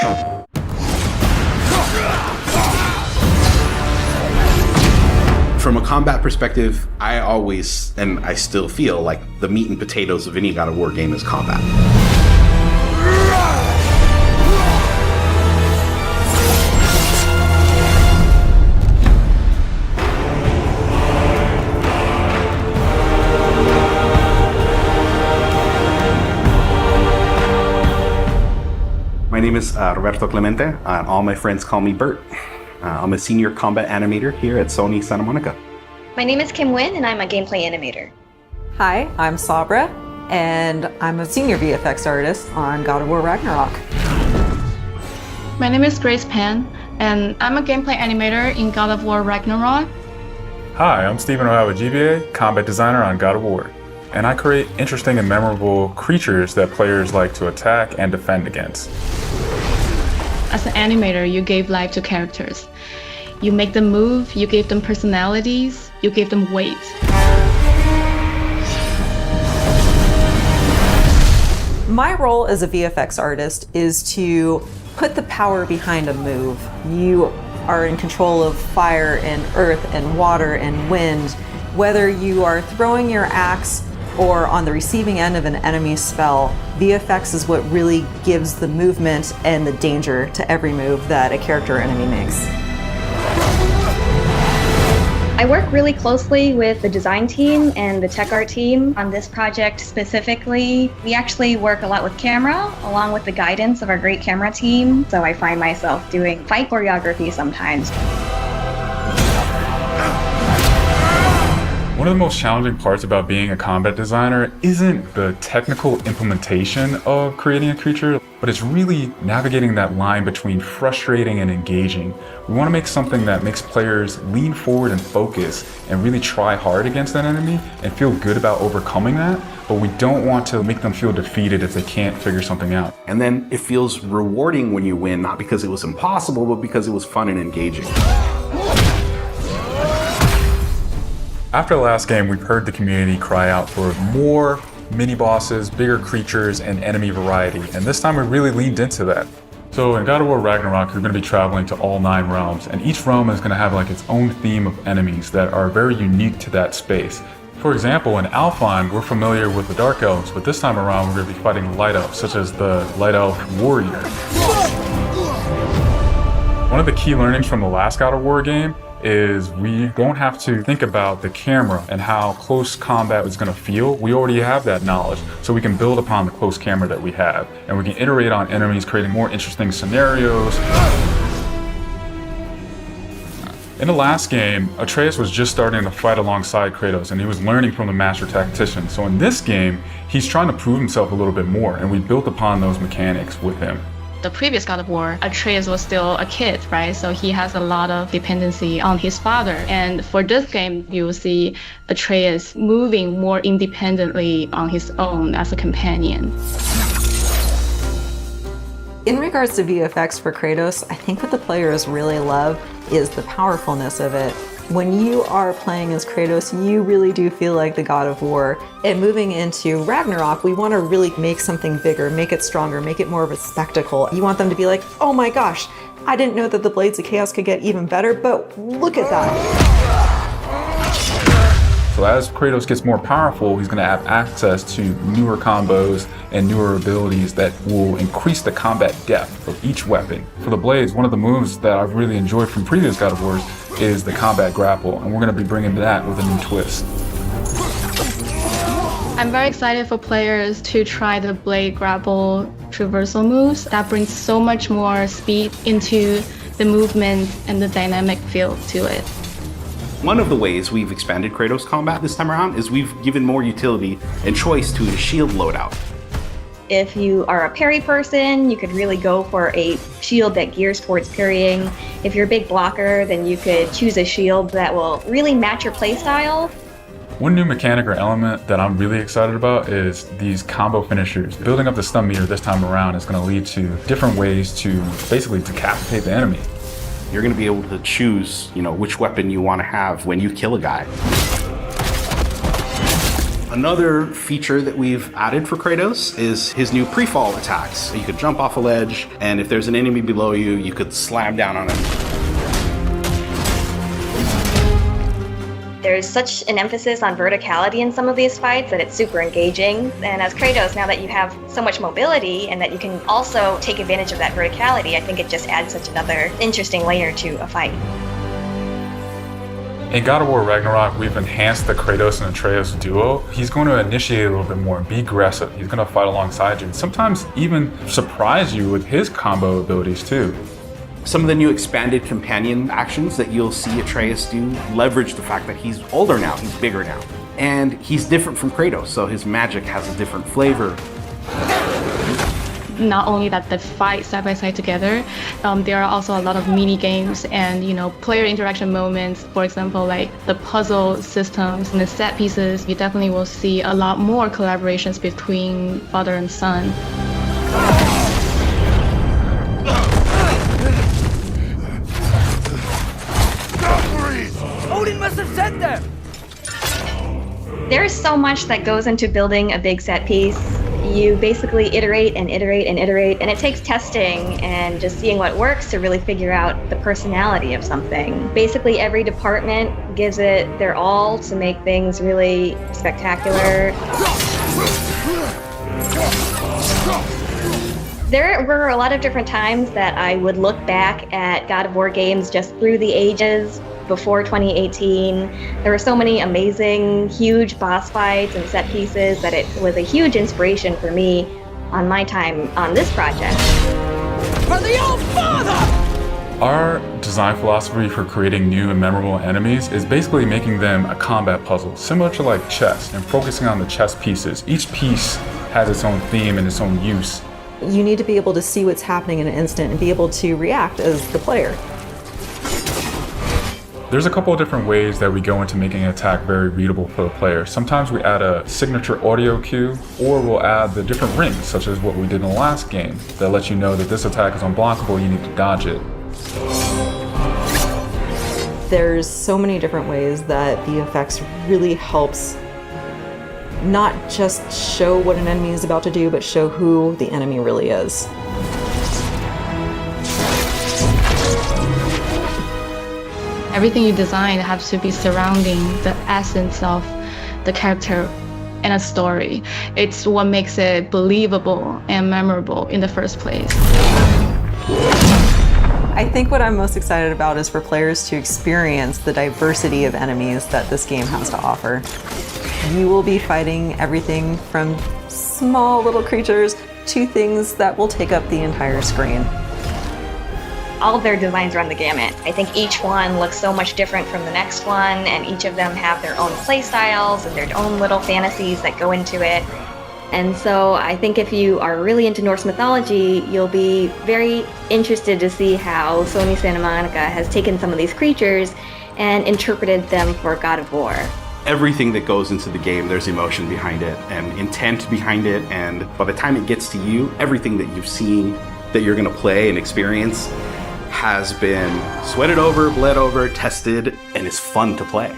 From a combat perspective, I always, and I still feel like the meat and potatoes of any God of War game is combat. My name is Roberto Clemente. All my friends call me Bert. I'm a senior combat animator here at Sony Santa Monica. My name is Kim Nguyen, and I'm a gameplay animator. Hi, I'm Sabra, and I'm a senior VFX artist on God of War Ragnarok. My name is Grace Pan, and I'm a gameplay animator in God of War Ragnarok. Hi, I'm Stephen O'Hara, GBA, combat designer on God of War. And I create interesting and memorable creatures that players like to attack and defend against. As an animator, you gave life to characters. You make them move, you give them personalities, you give them weight. My role as a VFX artist is to put the power behind a move. You are in control of fire and earth and water and wind. Whether you are throwing your axe or on the receiving end of an enemy spell, VFX is what really gives the movement and the danger to every move that a character or enemy makes. I work really closely with the design team and the tech art team on this project specifically. We actually work a lot with camera, along with the guidance of our great camera team, so I find myself doing fight choreography sometimes. One of the most challenging parts about being a combat designer isn't the technical implementation of creating a creature, but it's really navigating that line between frustrating and engaging. We want to make something that makes players lean forward and focus and really try hard against that enemy and feel good about overcoming that, but we don't want to make them feel defeated if they can't figure something out. And then it feels rewarding when you win, not because it was impossible, but because it was fun and engaging. After the last game, we've heard the community cry out for more mini-bosses, bigger creatures, and enemy variety, and this time we really leaned into that. So in God of War Ragnarok, you're going to be traveling to all 9 realms, and each realm is going to have like its own theme of enemies that are very unique to that space. For example, in Alfheim, we're familiar with the Dark Elves, but this time around we're going to be fighting Light Elves, such as the Light Elf Warrior. One of the key learnings from the last God of War game is we don't have to think about the camera and how close combat is going to feel. We already have that knowledge, so we can build upon the close camera that we have, and we can iterate on enemies, creating more interesting scenarios. In the last game, Atreus was just starting to fight alongside Kratos, and he was learning from the master tactician. So in this game, he's trying to prove himself a little bit more, and we built upon those mechanics with him. The previous God of War, Atreus was still a kid, right? So he has a lot of dependency on his father. And for this game, you will see Atreus moving more independently on his own as a companion. In regards to VFX for Kratos, I think what the players really love is the powerfulness of it. When you are playing as Kratos, you really do feel like the God of War. And moving into Ragnarok, we want to really make something bigger, make it stronger, make it more of a spectacle. You want them to be like, oh my gosh, I didn't know that the Blades of Chaos could get even better, but look at that. So as Kratos gets more powerful, he's going to have access to newer combos and newer abilities that will increase the combat depth of each weapon. For the Blades, one of the moves that I've really enjoyed from previous God of Wars is the combat grapple, and we're going to be bringing that with a new twist. I'm very excited for players to try the blade grapple traversal moves. That brings so much more speed into the movement and the dynamic feel to it. One of the ways we've expanded Kratos combat this time around is we've given more utility and choice to the shield loadout. If you are a parry person, you could really go for a shield that gears towards parrying. If you're a big blocker, then you could choose a shield that will really match your playstyle. One new mechanic or element that I'm really excited about is these combo finishers. Building up the stun meter this time around is going to lead to different ways to basically decapitate the enemy. You're going to be able to choose, which weapon you want to have when you kill a guy. Another feature that we've added for Kratos is his new pre-fall attacks. You could jump off a ledge, and if there's an enemy below you, you could slam down on him. There's such an emphasis on verticality in some of these fights that it's super engaging. And as Kratos, now that you have so much mobility and that you can also take advantage of that verticality, I think it just adds such another interesting layer to a fight. In God of War Ragnarok, we've enhanced the Kratos and Atreus duo. He's going to initiate a little bit more and be aggressive. He's going to fight alongside you and sometimes even surprise you with his combo abilities too. Some of the new expanded companion actions that you'll see Atreus do leverage the fact that he's older now, he's bigger now. And he's different from Kratos, so his magic has a different flavor. Not only that they fight side by side together, there are also a lot of mini games and player interaction moments. For example, like the puzzle systems and the set pieces. You definitely will see a lot more collaborations between father and son. Odin must have sent them! There's so much that goes into building a big set piece. You basically iterate and iterate and iterate, and it takes testing and just seeing what works to really figure out the personality of something. Basically, every department gives it their all to make things really spectacular. There were a lot of different times that I would look back at God of War games just through the ages before 2018. There were so many amazing, huge boss fights and set pieces that it was a huge inspiration for me on my time on this project. For the old father! Our design philosophy for creating new and memorable enemies is basically making them a combat puzzle, similar to like chess, and focusing on the chess pieces. Each piece has its own theme and its own use. You need to be able to see what's happening in an instant and be able to react as the player. There's a couple of different ways that we go into making an attack very readable for the player. Sometimes we add a signature audio cue, or we'll add the different rings, such as what we did in the last game, that lets you know that this attack is unblockable, you need to dodge it. There's so many different ways that VFX really helps not just show what an enemy is about to do, but show who the enemy really is. Everything you design has to be surrounding the essence of the character and a story. It's what makes it believable and memorable in the first place. I think what I'm most excited about is for players to experience the diversity of enemies that this game has to offer. You will be fighting everything from small little creatures to things that will take up the entire screen. All of their designs run the gamut. I think each one looks so much different from the next one, and each of them have their own play styles and their own little fantasies that go into it. And so I think if you are really into Norse mythology, you'll be very interested to see how Sony Santa Monica has taken some of these creatures and interpreted them for God of War. Everything that goes into the game, there's emotion behind it and intent behind it, and by the time it gets to you, everything that you've seen that you're going to play and experience has been sweated over, bled over, tested, and is fun to play.